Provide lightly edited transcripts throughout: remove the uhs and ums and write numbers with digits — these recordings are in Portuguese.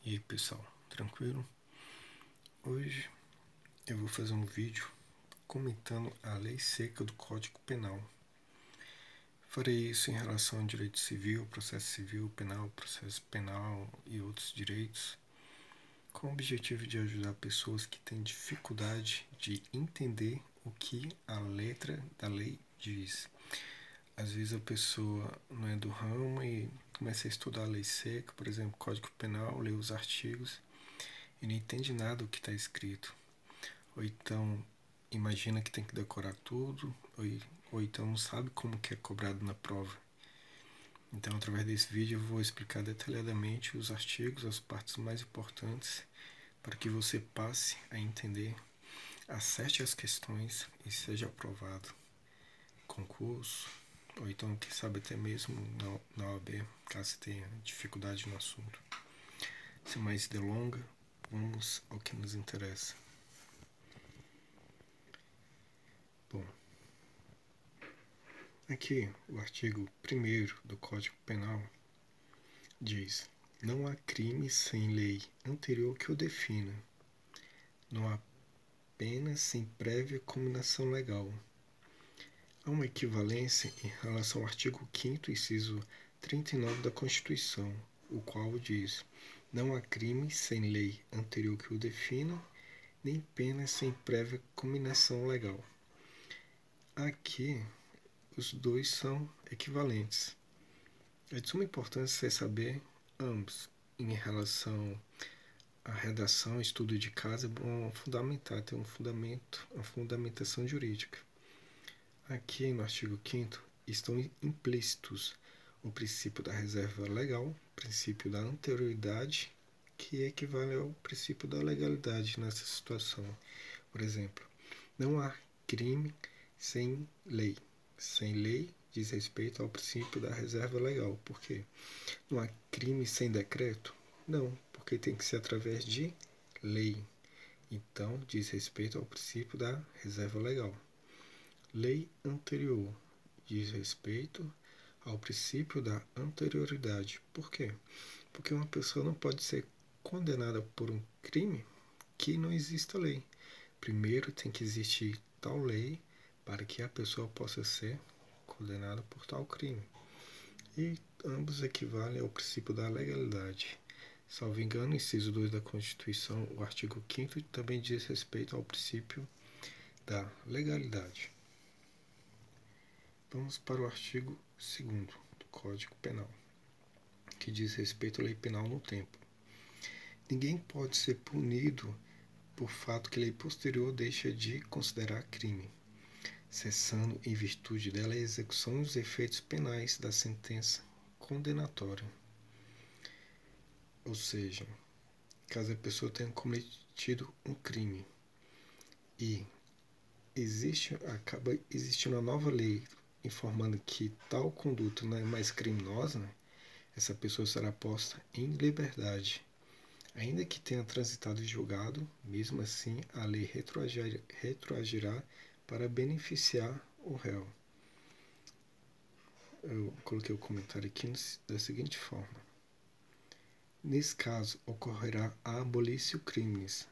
E aí pessoal, tranquilo? Hoje eu vou fazer um vídeo comentando a lei seca do Código Penal. Farei isso em relação ao direito civil, processo civil, penal, processo penal e outros direitos, com o objetivo de ajudar pessoas que têm dificuldade de entender o que a letra da lei diz. Às vezes a pessoa não é do ramo e começa a estudar a lei seca, por exemplo, Código Penal, lê os artigos e não entende nada do que está escrito. Ou então imagina que tem que decorar tudo, ou então não sabe como que é cobrado na prova. Então, através desse vídeo eu vou explicar detalhadamente os artigos, as partes mais importantes, para que você passe a entender, acerte as questões e seja aprovado. Concurso, ou então, quem sabe até mesmo na OAB, caso tenha dificuldade no assunto. Sem mais delongas, vamos ao que nos interessa. Bom, aqui o artigo 1º do Código Penal diz: não há crime sem lei anterior que o defina. Não há pena sem prévia cominação legal. Há uma equivalência em relação ao artigo 5º, inciso 39 da Constituição, o qual diz: não há crime sem lei anterior que o defina, nem pena sem prévia cominação legal. Aqui, os dois são equivalentes. É de suma importância você saber ambos. Em relação à redação, estudo de caso, é bom fundamentar, ter uma fundamentação jurídica. Aqui no artigo 5º estão implícitos o princípio da reserva legal, o princípio da anterioridade, que equivale ao princípio da legalidade nessa situação. Por exemplo, não há crime sem lei. Sem lei diz respeito ao princípio da reserva legal. Por quê? Não há crime sem decreto? Não, porque tem que ser através de lei. Então, diz respeito ao princípio da reserva legal. Lei anterior diz respeito ao princípio da anterioridade. Por quê? Porque uma pessoa não pode ser condenada por um crime que não exista lei. Primeiro tem que existir tal lei para que a pessoa possa ser condenada por tal crime. E ambos equivalem ao princípio da legalidade. Salvo engano, inciso 2 da Constituição, o artigo 5º também diz respeito ao princípio da legalidade. Vamos para o artigo 2º do Código Penal, que diz respeito à lei penal no tempo. Ninguém pode ser punido por fato que lei posterior deixa de considerar crime, cessando em virtude dela a execução dos efeitos penais da sentença condenatória. Ou seja, caso a pessoa tenha cometido um crime e acaba existindo uma nova lei informando que tal conduta não é mais criminosa, essa pessoa será posta em liberdade. Ainda que tenha transitado e julgado, mesmo assim a lei retroagirá para beneficiar o réu. Eu coloquei o comentário aqui da seguinte forma: nesse caso, ocorrerá a abolitio criminis.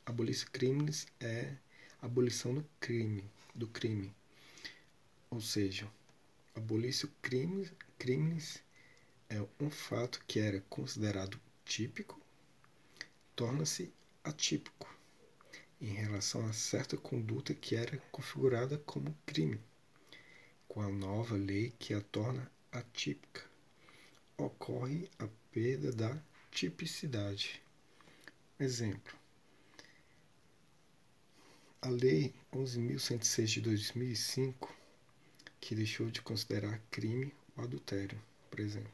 Abolitio criminis é abolição do crime. Ou seja, abolitio criminis é um fato que era considerado típico, torna-se atípico em relação a certa conduta que era configurada como crime. Com a nova lei que a torna atípica, ocorre a perda da tipicidade. Exemplo: a Lei 11.106 de 2005, que deixou de considerar crime o adultério, por exemplo.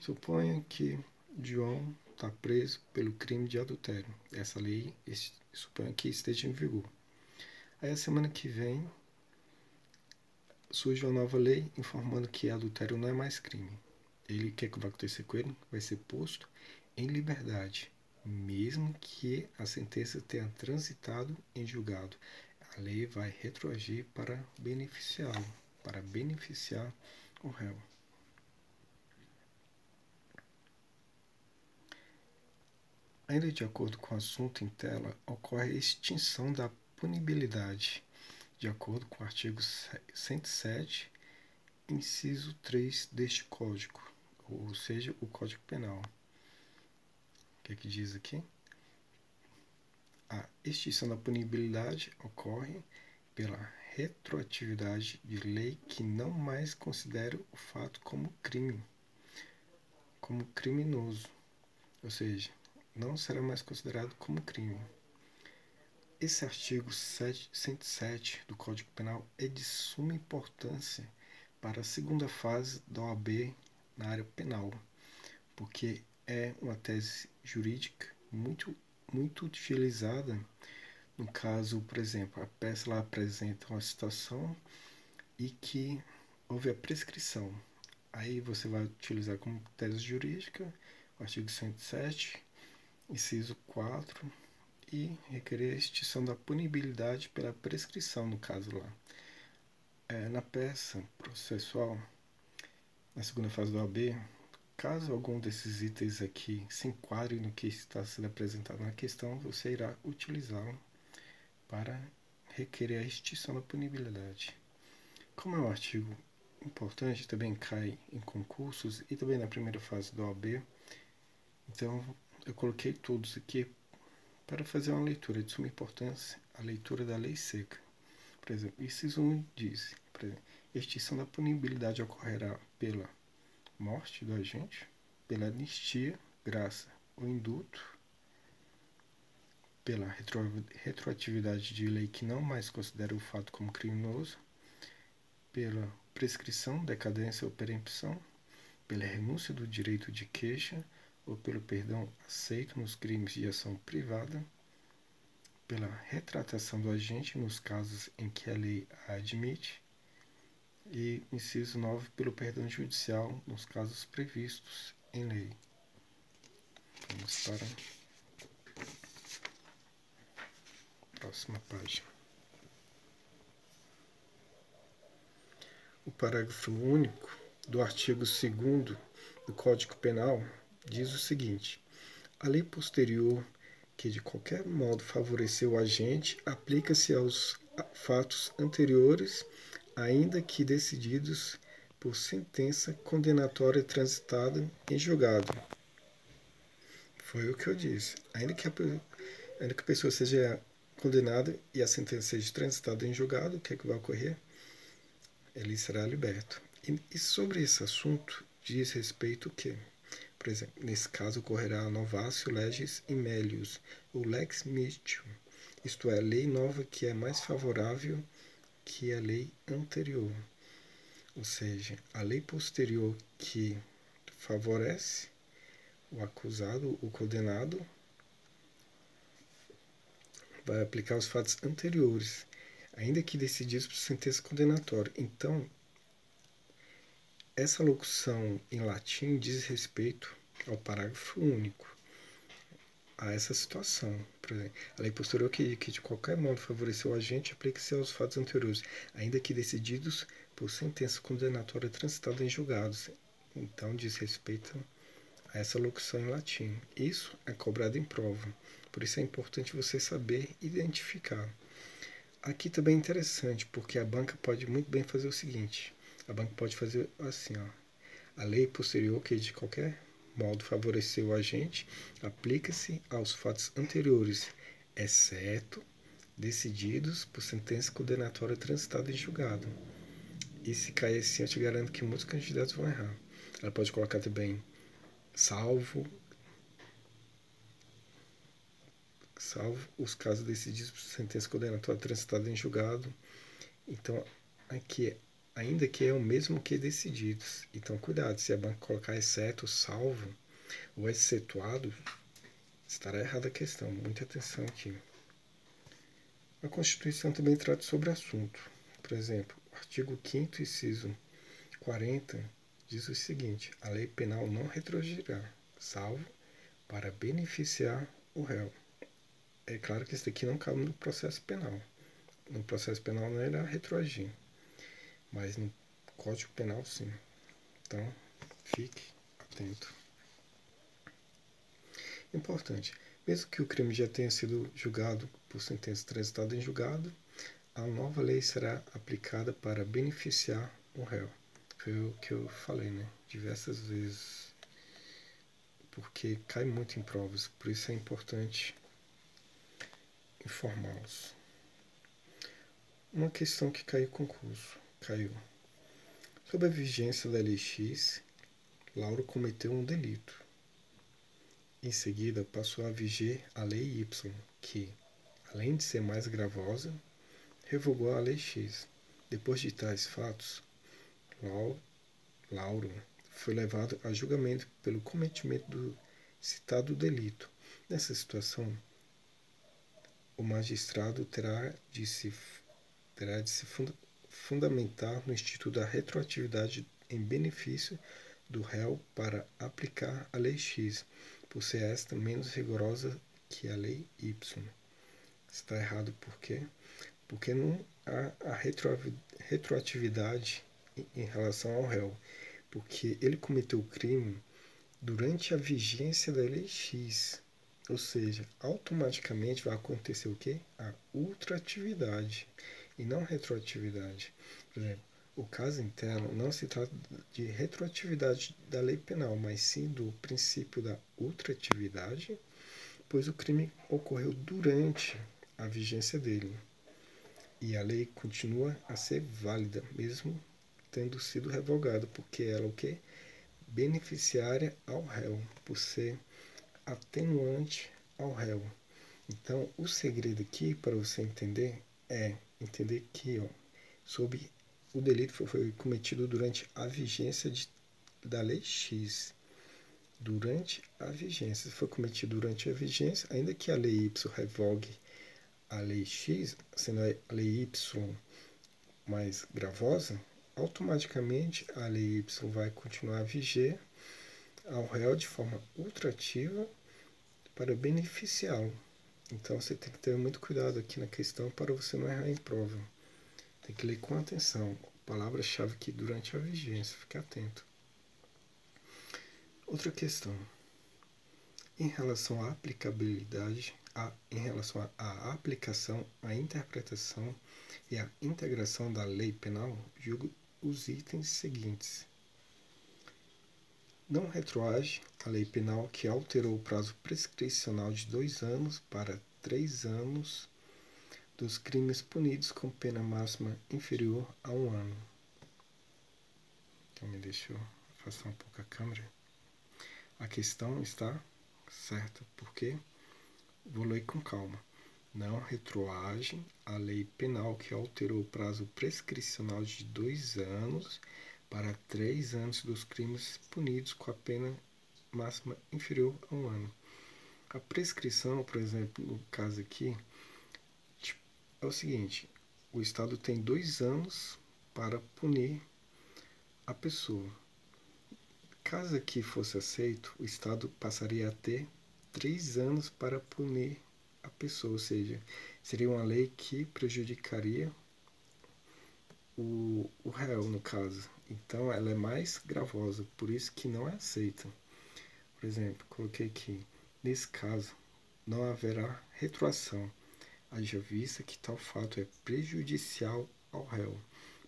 Suponha que João está preso pelo crime de adultério. Essa lei suponha que esteja em vigor. Aí a semana que vem surge uma nova lei informando que adultério não é mais crime. O que vai acontecer com ele? Vai ser posto em liberdade, mesmo que a sentença tenha transitado em julgado. A lei vai retroagir para beneficiá-lo, para beneficiar o réu. Ainda de acordo com o assunto em tela, ocorre a extinção da punibilidade, de acordo com o artigo 107, inciso 3 deste Código, ou seja, o Código Penal. O que é que diz aqui? A extinção da punibilidade ocorre pela retroatividade de lei que não mais considera o fato como crime, como criminoso, ou seja, não será mais considerado como crime. Esse artigo 107 do Código Penal é de suma importância para a segunda fase da OAB na área penal, porque é uma tese jurídica muito utilizada no caso, por exemplo, a peça lá apresenta uma situação e que houve a prescrição. Aí você vai utilizar como tese jurídica o artigo 107, inciso 4, e requerer a extinção da punibilidade pela prescrição, no caso lá. Na peça processual, na segunda fase do OAB, caso algum desses itens aqui se enquadre no que está sendo apresentado na questão, você irá utilizá-lo para requerer a extinção da punibilidade. Como é um artigo importante, também cai em concursos e também na primeira fase do OAB, então eu coloquei todos aqui para fazer uma leitura de suma importância, a leitura da lei seca. Por exemplo, inciso 1 diz, por exemplo, extinção da punibilidade ocorrerá pela morte do agente, pela anistia, graça ou indulto, pela retroatividade de lei que não mais considera o fato como criminoso, pela prescrição, decadência ou perempção, pela renúncia do direito de queixa ou pelo perdão aceito nos crimes de ação privada, pela retratação do agente nos casos em que a lei a admite, e inciso 9, pelo perdão judicial nos casos previstos em lei. Vamos para a próxima página. O parágrafo único do artigo 2º do Código Penal diz o seguinte: a lei posterior que de qualquer modo favoreceu o agente aplica-se aos fatos anteriores, ainda que decididos por sentença condenatória transitada em julgado. Foi o que eu disse. Ainda que a pessoa seja condenada e a sentença seja transitada em julgado, o que é que vai ocorrer? Ele será liberto. E sobre esse assunto diz respeito o quê? Por exemplo, nesse caso ocorrerá a novatio legis in melius, ou lex mitium, isto é, lei nova que é mais favorável que a lei anterior. Ou seja, a lei posterior que favorece o acusado, o condenado, vai aplicar os fatos anteriores, ainda que decididos por sentença condenatória. Então, essa locução em latim diz respeito ao parágrafo único, a essa situação. Por exemplo, a lei posterior que de qualquer modo favoreceu o agente aplica-se aos fatos anteriores, ainda que decididos por sentença condenatória transitada em julgados. Então, diz respeito a essa locução em latim. Isso é cobrado em prova. Por isso é importante você saber identificar. Aqui também é interessante, porque a banca pode muito bem fazer o seguinte. A banca pode fazer assim, ó. A lei posterior que de qualquer modo favoreceu o agente aplica-se aos fatos anteriores, exceto decididos por sentença condenatória transitada em julgado. E se cair assim, eu te garanto que muitos candidatos vão errar. Ela pode colocar também salvo os casos decididos por sentença condenatória transitada em julgado. Então, aqui, ainda que é o mesmo que decididos. Então, cuidado, se a banca colocar exceto, salvo ou excetuado, estará errada a questão. Muita atenção aqui. A Constituição também trata sobre o assunto. Por exemplo, o artigo 5º, inciso 40, diz o seguinte: a lei penal não retroagirá, salvo para beneficiar o réu. É claro que isso daqui não cabe no processo penal. No processo penal não irá retroagir, mas no Código Penal sim. Então, fique atento. Importante. Mesmo que o crime já tenha sido julgado por sentença transitada em julgado, a nova lei será aplicada para beneficiar o réu. Foi o que eu falei, né? Diversas vezes. Porque cai muito em provas, por isso é importante informá-los. Uma questão que caiu em concurso. Caiu. Sob a vigência da Lei X, Lauro cometeu um delito. Em seguida, passou a viger a Lei Y, que, além de ser mais gravosa, revogou a Lei X. Depois de tais fatos, Lauro foi levado a julgamento pelo cometimento do citado delito. Nessa situação, o magistrado terá de se fundamentar no instituto da retroatividade em benefício do réu para aplicar a Lei X, por ser esta menos rigorosa que a Lei Y. Está errado por quê? Porque não há a retroatividade em relação ao réu, porque ele cometeu o crime durante a vigência da Lei X. Ou seja, automaticamente vai acontecer o quê? A ultratividade e não retroatividade. Por exemplo, o caso interno não se trata de retroatividade da lei penal, mas sim do princípio da ultratividade, pois o crime ocorreu durante a vigência dele. E a lei continua a ser válida, mesmo tendo sido revogada, porque ela o quê? Beneficiária ao réu, por ser atenuante ao réu. Então, o segredo aqui, para você entender, é entender que sob o delito foi cometido durante a vigência da Lei X. Durante a vigência. Se foi cometido durante a vigência, ainda que a Lei Y revogue a Lei X, sendo a Lei Y mais gravosa, automaticamente a Lei Y vai continuar a viger ao réu de forma ultrativa para beneficiá-lo. Então você tem que ter muito cuidado aqui na questão para você não errar em prova. Tem que ler com atenção. Palavra-chave aqui durante a vigência, fique atento. Outra questão. Em relação à aplicabilidade, em relação à aplicação, à interpretação e à integração da lei penal, julgo os itens seguintes. Não retroage a lei penal que alterou o prazo prescricional de 2 anos para 3 anos dos crimes punidos com pena máxima inferior a 1 ano. Então, deixa eu afastar um pouco a câmera. A questão está certa, porque vou ler com calma. Não retroage a lei penal que alterou o prazo prescricional de 2 anos para 3 anos dos crimes punidos com a pena máxima inferior a 1 ano. A prescrição, por exemplo, no caso aqui, é o seguinte: o Estado tem 2 anos para punir a pessoa. Caso aqui fosse aceito, o Estado passaria a ter 3 anos para punir a pessoa, ou seja, seria uma lei que prejudicaria o réu, no caso. Então, ela é mais gravosa, por isso que não é aceita. Por exemplo, coloquei aqui, nesse caso, não haverá retroação, haja vista que tal fato é prejudicial ao réu,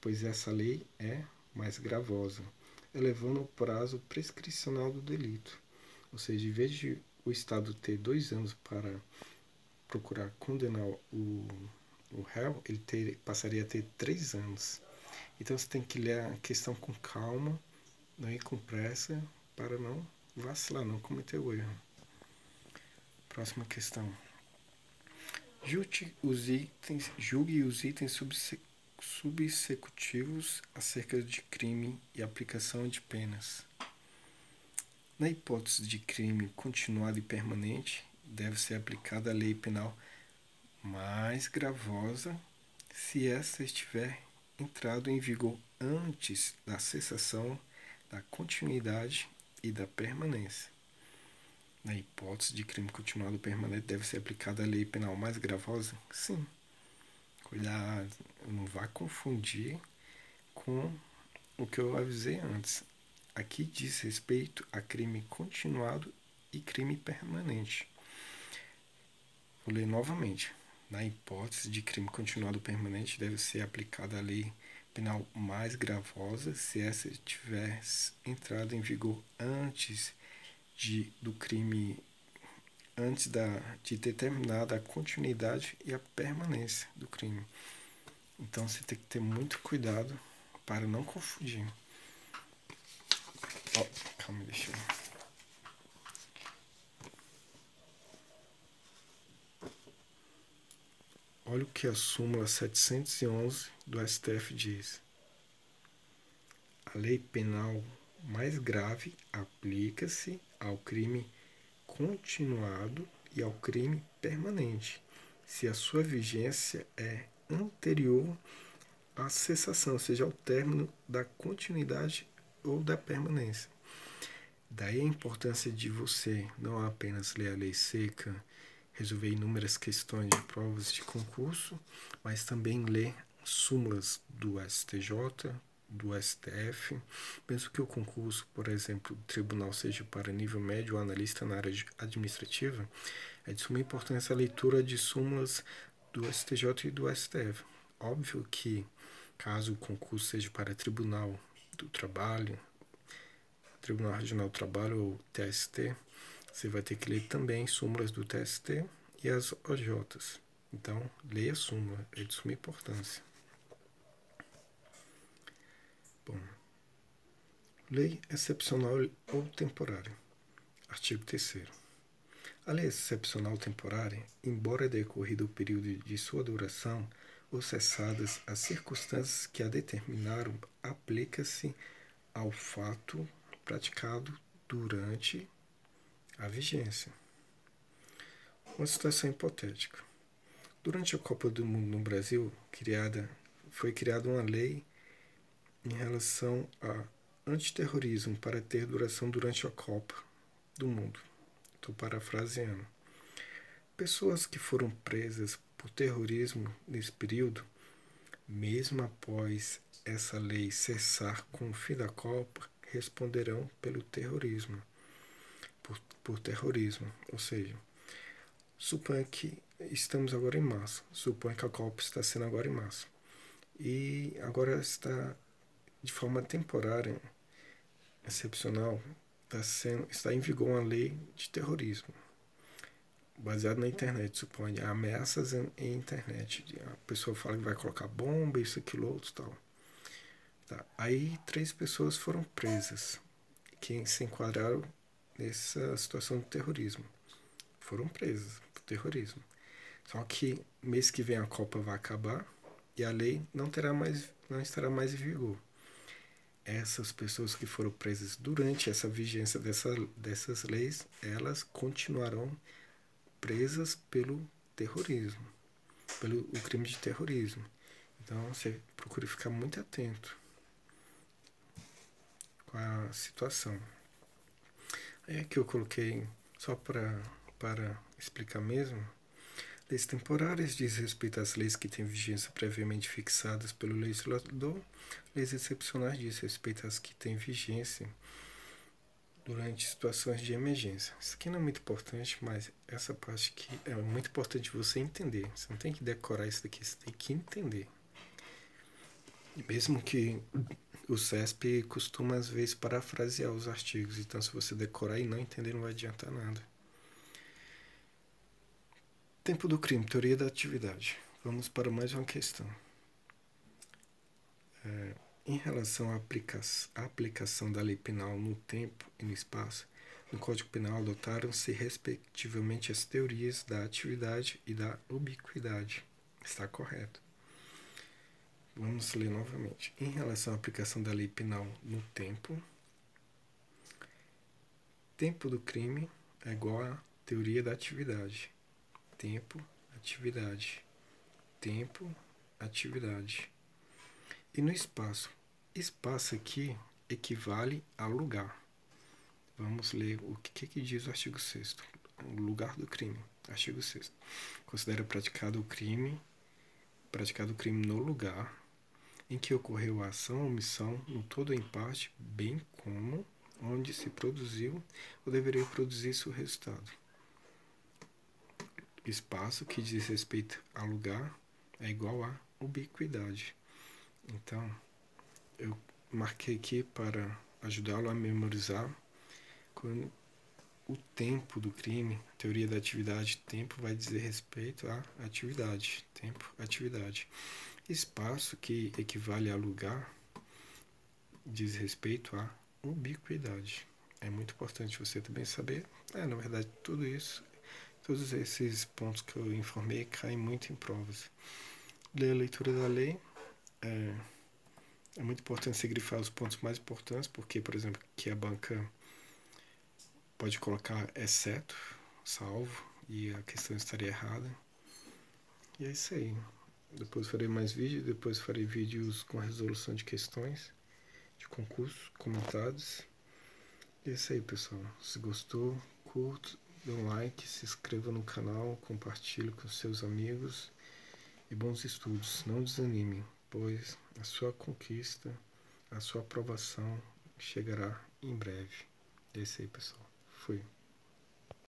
pois essa lei é mais gravosa, elevando o prazo prescricional do delito. Ou seja, em vez de o Estado ter 2 anos para procurar condenar o réu, ele passaria a ter 3 anos. Então você tem que ler a questão com calma, não ir com pressa, para não vacilar, não cometer o erro. Próxima questão. Julgue os itens subsecutivos acerca de crime e aplicação de penas. Na hipótese de crime continuado e permanente, deve ser aplicada a lei penal mais gravosa se esta estiver entrado em vigor antes da cessação, da continuidade e da permanência. Na hipótese de crime continuado permanente, deve ser aplicada a lei penal mais gravosa? Sim. Cuidado, não vá confundir com o que eu avisei antes. Aqui diz respeito a crime continuado e crime permanente. Vou ler novamente. Na hipótese de crime continuado permanente, deve ser aplicada a lei penal mais gravosa se essa tiver entrado em vigor antes do crime, de determinada a continuidade e a permanência do crime. Então você tem que ter muito cuidado para não confundir. Calma, deixa eu... Olha o que a súmula 711 do STF diz. A lei penal mais grave aplica-se ao crime continuado e ao crime permanente, se a sua vigência é anterior à cessação, ou seja, ao término da continuidade ou da permanência. Daí a importância de você não apenas ler a lei seca, resolver inúmeras questões de provas de concurso, mas também ler súmulas do STJ, do STF. Penso que o concurso, por exemplo, do tribunal seja para nível médio ou analista na área administrativa, é de suma importância a leitura de súmulas do STJ e do STF. Óbvio que, caso o concurso seja para Tribunal do Trabalho, Tribunal Regional do Trabalho ou TST, você vai ter que ler também súmulas do TST e as OJs. Então, leia a súmula, é de suma importância. Bom, lei excepcional ou temporária. Artigo 3º. A lei excepcional temporária, embora decorrido o período de sua duração ou cessadas as circunstâncias que a determinaram, aplica-se ao fato praticado durante a vigência. Uma situação hipotética. Durante a Copa do Mundo no Brasil, foi criada uma lei em relação a antiterrorismo para ter duração durante a Copa do Mundo. Estou parafraseando. Pessoas que foram presas por terrorismo nesse período, mesmo após essa lei cessar com o fim da Copa, responderão pelo terrorismo. Por terrorismo, ou seja, suponha que estamos agora em março, suponha que a Copa está sendo agora em março, e agora está de forma temporária, excepcional, está em vigor uma lei de terrorismo, baseado na internet, suponha, ameaças em internet. A pessoa fala que vai colocar bomba, isso, aquilo, outro, tal. Tá. Aí 3 pessoas foram presas, que se enquadraram nessa situação de terrorismo. Foram presas por terrorismo. Só que mês que vem a Copa vai acabar e a lei não estará mais em vigor. Essas pessoas que foram presas durante essa vigência dessas leis, elas continuarão presas pelo terrorismo, pelo o crime de terrorismo. Então você procura ficar muito atento com a situação. Aí aqui eu coloquei só para explicar mesmo. Leis temporárias diz respeito às leis que têm vigência previamente fixadas pelo legislador. Leis excepcionais diz respeito às que têm vigência durante situações de emergência. Isso aqui não é muito importante, mas essa parte aqui é muito importante você entender. Você não tem que decorar isso daqui, você tem que entender. Mesmo que o CESP costuma às vezes parafrasear os artigos, então se você decorar e não entender não vai adiantar nada. Tempo do crime, teoria da atividade. Vamos para mais uma questão. Em relação à aplicação da lei penal no tempo e no espaço, no Código Penal adotaram-se respectivamente as teorias da atividade e da ubiquidade. Está correto. Vamos ler novamente. Em relação à aplicação da lei penal no tempo, tempo do crime é igual à teoria da atividade. Tempo, atividade. Tempo, atividade. E no espaço? Espaço aqui equivale a lugar. Vamos ler o que diz o artigo 6º. O lugar do crime. Artigo 6º. Considera praticado o crime no lugar em que ocorreu a ação ou omissão, no todo ou em parte, bem como onde se produziu ou deveria produzir-se o resultado. Espaço que diz respeito a lugar é igual a ubiquidade. Então, eu marquei aqui para ajudá-lo a memorizar quando o tempo do crime, teoria da atividade, tempo vai dizer respeito à atividade, tempo, atividade. Espaço, que equivale a lugar, diz respeito à ubiquidade. É muito importante você também saber, na verdade, tudo isso, todos esses pontos que eu informei caem muito em provas. Ler a leitura da lei, é muito importante você grifar os pontos mais importantes, porque, por exemplo, que a banca pode colocar exceto, salvo, e a questão estaria errada. E é isso aí. Depois farei mais vídeos, depois farei vídeos com resolução de questões de concurso, comentados. E é isso aí, pessoal. Se gostou, curta, dê um like, se inscreva no canal, compartilhe com seus amigos e bons estudos. Não desanime, pois a sua conquista, a sua aprovação chegará em breve. É isso aí, pessoal. Fui.